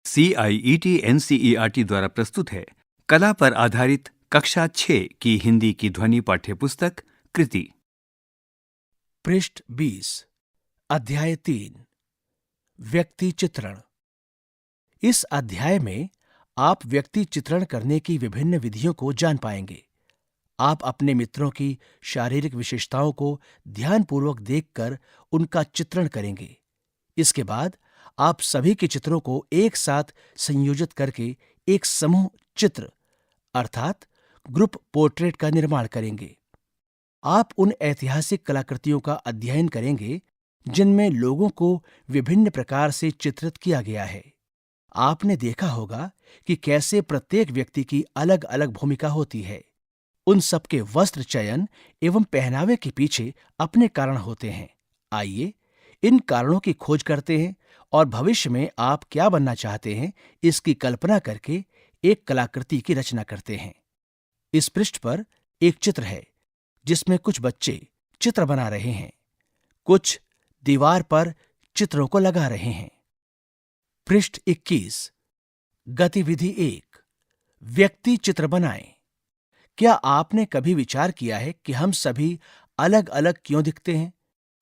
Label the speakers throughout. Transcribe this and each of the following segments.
Speaker 1: CIET-NCERT द्वारा प्रस्तुत है कला पर आधारित कक्षा 6 की हिंदी की ध्वनि पाठ्यपुस्तक कृति।
Speaker 2: पृष्ठ 20 अध्याय 3 व्यक्ति चित्रण। इस अध्याय में आप व्यक्ति चित्रण करने की विभिन्न विधियों को जान पाएंगे। आप अपने मित्रों की शारीरिक विशेषताओं को ध्यानपूर्वक देखकर उनका चित्रण करेंगे। इसके बाद आप सभी के चित्रों को एक साथ संयोजित करके एक समूह चित्र अर्थात ग्रुप पोर्ट्रेट का निर्माण करेंगे। आप उन ऐतिहासिक कलाकृतियों का अध्ययन करेंगे जिनमें लोगों को विभिन्न प्रकार से चित्रित किया गया है। आपने देखा होगा कि कैसे प्रत्येक व्यक्ति की अलग अलग भूमिका होती है। उन सबके वस्त्र चयन एवं पहनावे के पीछे अपने कारण होते हैं। आइए इन कारणों की खोज करते हैं और भविष्य में आप क्या बनना चाहते हैं इसकी कल्पना करके एक कलाकृति की रचना करते हैं। इस पृष्ठ पर एक चित्र है जिसमें कुछ बच्चे चित्र बना रहे हैं, कुछ दीवार पर चित्रों को लगा रहे हैं। पृष्ठ 21 गतिविधि 1 व्यक्ति चित्र बनाएं। क्या आपने कभी विचार किया है कि हम सभी अलग अलग क्यों दिखते हैं,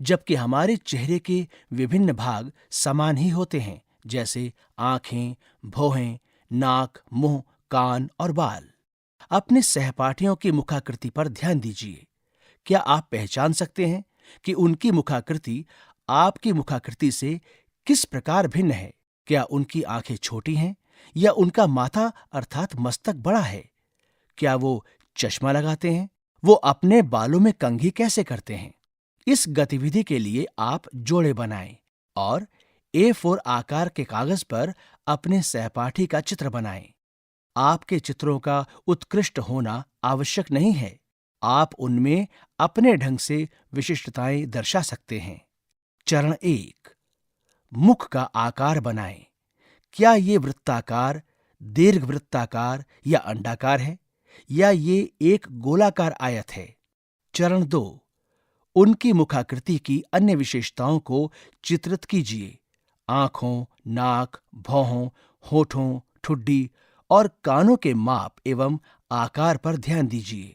Speaker 2: जबकि हमारे चेहरे के विभिन्न भाग समान ही होते हैं, जैसे आंखें, भौहें, नाक, मुंह, कान और बाल। अपने सहपाठियों की मुखाकृति पर ध्यान दीजिए। क्या आप पहचान सकते हैं कि उनकी मुखाकृति आपकी मुखाकृति से किस प्रकार भिन्न है? क्या उनकी आंखें छोटी हैं या उनका माथा अर्थात मस्तक बड़ा है? क्या वो चश्मा लगाते हैं? वो अपने बालों में कंघी कैसे करते हैं? इस गतिविधि के लिए आप जोड़े बनाएं और A4 आकार के कागज पर अपने सहपाठी का चित्र बनाएं। आपके चित्रों का उत्कृष्ट होना आवश्यक नहीं है। आप उनमें अपने ढंग से विशिष्टताएं दर्शा सकते हैं। चरण 1 मुख का आकार बनाएं। क्या ये वृत्ताकार, दीर्घवृत्ताकार या अंडाकार है, या ये एक गोलाकार आयत है? चरण 2 उनकी मुखाकृति की अन्य विशेषताओं को चित्रित कीजिए। आंखों, नाक, भौहों, होठों, ठुड्डी और कानों के माप एवं आकार पर ध्यान दीजिए।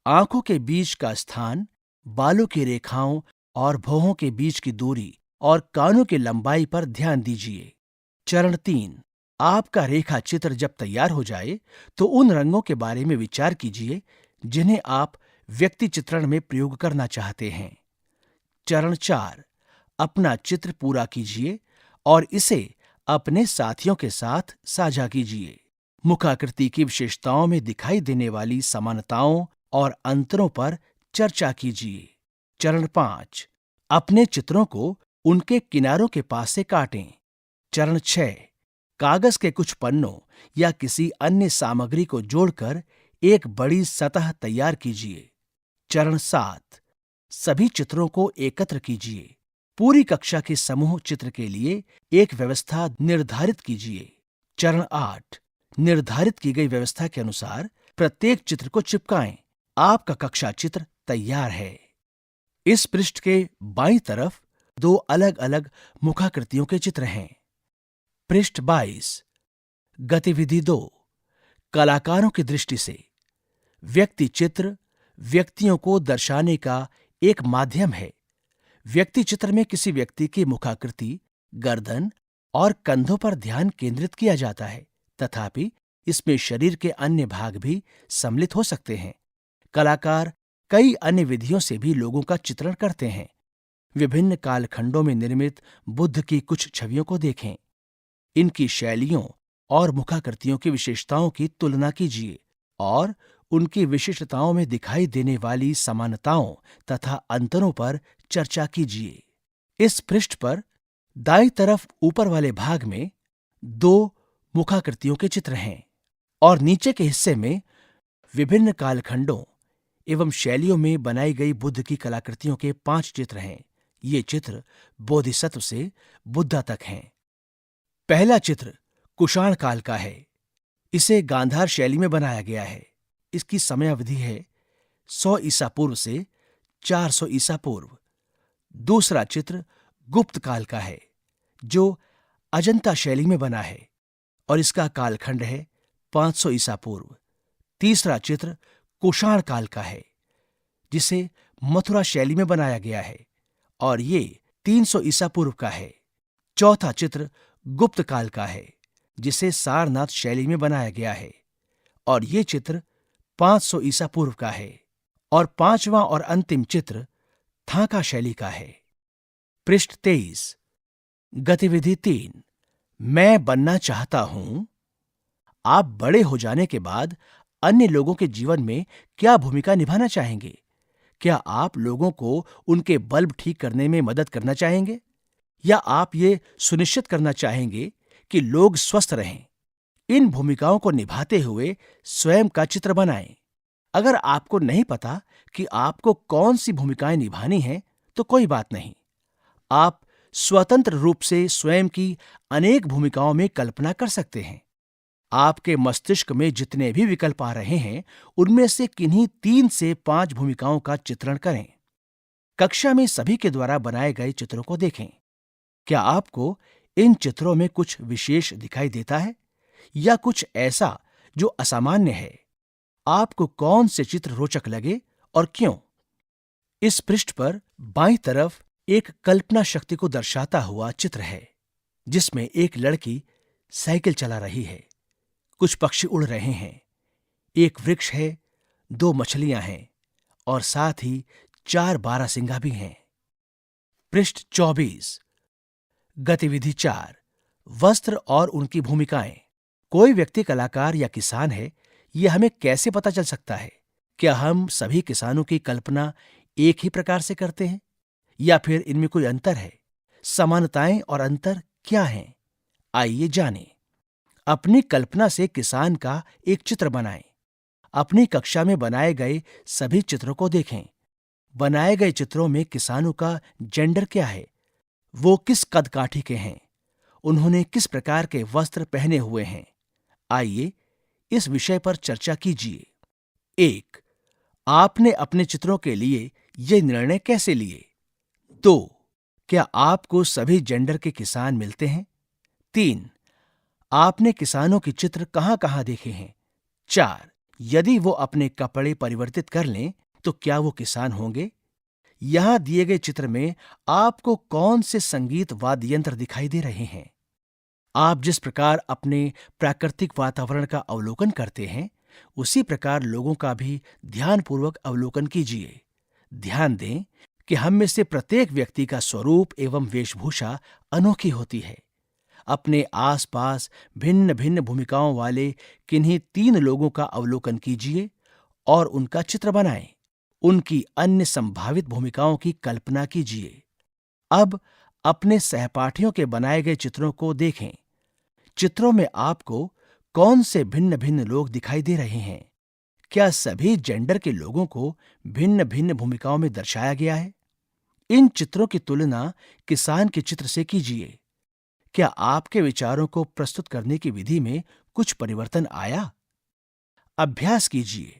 Speaker 2: आंखों के बीच का स्थान, बालों की रेखाओं और भौहों के बीच की दूरी और कानों की लंबाई पर ध्यान दीजिए। चरण 3 आपका रेखा चित्र जब तैयार हो जाए तो उन रंगों के बारे में विचार कीजिए जिन्हें आप व्यक्ति चित्रण में प्रयोग करना चाहते हैं। चरण 4 अपना चित्र पूरा कीजिए और इसे अपने साथियों के साथ साझा कीजिए। मुखाकृति की विशेषताओं में दिखाई देने वाली समानताओं और अंतरों पर चर्चा कीजिए। चरण 5 अपने चित्रों को उनके किनारों के पास से काटें। चरण 6 कागज के कुछ पन्नों या किसी अन्य सामग्री को जोड़कर एक बड़ी सतह तैयार कीजिए। चरण 7 सभी चित्रों को एकत्र कीजिए। पूरी कक्षा के समूह चित्र के लिए एक व्यवस्था निर्धारित कीजिए। चरण 8 निर्धारित की गई व्यवस्था के अनुसार प्रत्येक चित्र को चिपकाएं। आपका कक्षा चित्र तैयार है। इस पृष्ठ के बाईं तरफ दो अलग अलग मुखाकृतियों के चित्र हैं। पृष्ठ 22 गतिविधि 2 कलाकारों की दृष्टि से। व्यक्ति चित्र व्यक्तियों को दर्शाने का एक माध्यम है। व्यक्ति चित्र में किसी व्यक्ति की मुखाकृति, गर्दन और कंधों पर ध्यान केंद्रित किया जाता है, तथापि इसमें शरीर के अन्य भाग भी सम्मिलित हो सकते हैं। कलाकार कई अन्य विधियों से भी लोगों का चित्रण करते हैं। विभिन्न कालखंडों में निर्मित बुद्ध की कुछ छवियों को देखें। इनकी शैलियों और मुखाकृतियों की विशेषताओं की तुलना कीजिए और उनकी विशिष्टताओं में दिखाई देने वाली समानताओं तथा अंतरों पर चर्चा कीजिए। इस पृष्ठ पर दाईं तरफ ऊपर वाले भाग में 2 मुखाकृतियों के चित्र हैं और नीचे के हिस्से में विभिन्न कालखंडों एवं शैलियों में बनाई गई बुद्ध की कलाकृतियों के 5 चित्र हैं। ये चित्र बोधिसत्व से बुद्धा तक हैं। पहला चित्र कुषाण काल का है। इसे गांधार शैली में बनाया गया है। इसकी समयावधि है 100 ईसा पूर्व से 400 ईसा पूर्व। दूसरा चित्र गुप्त काल का है जो अजंता शैली में बना है। और इसका कालखंड है 500 ईसा पूर्व। तीसरा चित्र कुषाण काल का है, जिसे मथुरा शैली में बनाया गया है, और ये 300 ईसा पूर्व का है। चौथा चित्र गुप्त काल का है, जिसे सारनाथ शैली में बनाया गया है, और ये चित्र 500 ईसा पूर्व का है। और पांचवां और अंतिम चित्र थाका शैली का है। पृष्ठ 23। गतिविधि 3। मैं बनना चाहता हूं। आप बड़े हो जाने के बाद अन्य लोगों के जीवन में क्या भूमिका निभाना चाहेंगे? क्या आप लोगों को उनके बल्ब ठीक करने में मदद करना चाहेंगे, या आप ये सुनिश्चित करना चाहेंगे कि लोग स्वस्थ रहें? इन भूमिकाओं को निभाते हुए स्वयं का चित्र बनाएं। अगर आपको नहीं पता कि आपको कौन सी भूमिकाएं निभानी हैं, तो कोई बात नहीं। आप स्वतंत्र रूप से स्वयं की अनेक भूमिकाओं में कल्पना कर सकते हैं। आपके मस्तिष्क में जितने भी विकल्प आ रहे हैं, उनमें से किन्हीं 3 से 5 भूमिकाओं का चित्रण करें। कक्षा में सभी के द्वारा बनाए गए चित्रों को देखें। क्या आपको इन चित्रों में कुछ विशेष दिखाई देता है, या कुछ ऐसा जो असामान्य है? आपको कौन से चित्र रोचक लगे और क्यों? इस पृष्ठ पर बाईं तरफ एक कल्पना शक्ति को दर्शाता हुआ चित्र है, जिसमें एक लड़की साइकिल चला रही है, कुछ पक्षी उड़ रहे हैं, एक वृक्ष है, 2 मछलियां हैं, और साथ ही 4 बारहसिंगा भी हैं। पृष्ठ 24। गतिविधि 4। वस्त्र और उनकी भूमिकाएं। कोई व्यक्ति कलाकार या किसान है, यह हमें कैसे पता चल सकता है? क्या हम सभी किसानों की कल्पना एक ही प्रकार से करते हैं, या फिर इनमें कोई अंतर है? समानताएं और अंतर क्या हैं? आइए जानें। अपनी कल्पना से किसान का एक चित्र बनाएं। अपनी कक्षा में बनाए गए सभी चित्रों को देखें। बनाए गए चित्रों में किसानों का जेंडर क्या है? वो किस कद काठी के हैं? उन्होंने किस प्रकार के वस्त्र पहने हुए हैं? आइए इस विषय पर चर्चा कीजिए। 1. आपने अपने चित्रों के लिए ये निर्णय कैसे लिए? 2. क्या आपको सभी जेंडर के किसान मिलते हैं? 3. आपने किसानों के चित्र कहां-कहां देखे हैं? 4. यदि वो अपने कपड़े परिवर्तित कर लें, तो क्या वो किसान होंगे? यहां दिए गए चित्र में आपको कौन से संगीत वाद्य यंत्र दिखाई दे रहे हैं? आप जिस प्रकार अपने प्राकृतिक वातावरण का अवलोकन करते हैं, उसी प्रकार लोगों का भी ध्यानपूर्वक अवलोकन कीजिए। ध्यान दें कि हम में से प्रत्येक व्यक्ति का स्वरूप एवं वेशभूषा अनोखी होती है। अपने आसपास भिन्न भिन्न भूमिकाओं वाले किन्हीं 3 लोगों का अवलोकन कीजिए और उनका चित्र बनाएं। उनकी अन्य संभावित भूमिकाओं की कल्पना कीजिए। अब अपने सहपाठियों के बनाए गए चित्रों को देखें। चित्रों में आपको कौन से भिन्न भिन्न लोग दिखाई दे रहे हैं? क्या सभी जेंडर के लोगों को भिन्न भिन्न भूमिकाओं में दर्शाया गया है? इन चित्रों की तुलना किसान के चित्र से कीजिए। क्या आपके विचारों को प्रस्तुत करने की विधि में कुछ परिवर्तन आया? अभ्यास कीजिए।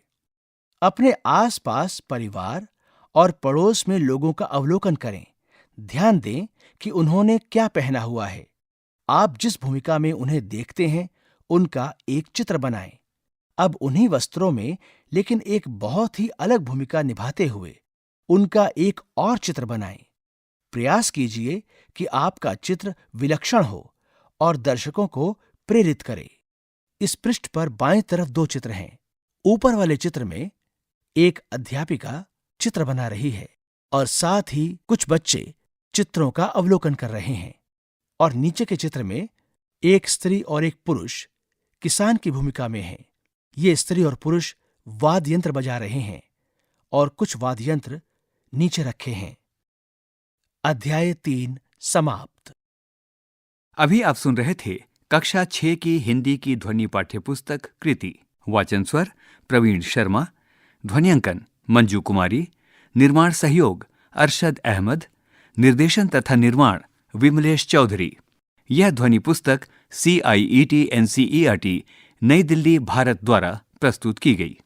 Speaker 2: अपने आसपास परिवार और पड़ोस में लोगों का अवलोकन करें। ध्यान दें कि उन्होंने क्या पहना हुआ है। आप जिस भूमिका में उन्हें देखते हैं, उनका एक चित्र बनाएं। अब उन्हीं वस्त्रों में, लेकिन एक बहुत ही अलग भूमिका निभाते हुए, उनका एक और चित्र बनाएं। प्रयास कीजिए कि आपका चित्र विलक्षण हो और दर्शकों को प्रेरित करे। इस पृष्ठ पर बाईं तरफ 2 चित्र हैं। ऊपर वाले चित्र में एक अध्यापिका चित्र बना रही है और साथ ही कुछ बच्चे चित्रों का अवलोकन कर रहे हैं, और नीचे के चित्र में एक स्त्री और एक पुरुष किसान की भूमिका में हैं। ये स्त्री और पुरुष वाद्य यंत्र बजा रहे हैं और कुछ वाद्य यंत्र नीचे रखे हैं। अध्याय 3 समाप्त।
Speaker 1: अभी आप सुन रहे थे कक्षा 6 की हिंदी की ध्वनि पाठ्यपुस्तक कृति। वाचन स्वर प्रवीण शर्मा, ध्वनियांकन मंजू कुमारी, निर्माण सहयोग अरशद अहमद, निर्देशन तथा निर्माण विमलेश चौधरी। यह ध्वनि पुस्तक CIET NCERT नई दिल्ली भारत द्वारा प्रस्तुत की गई।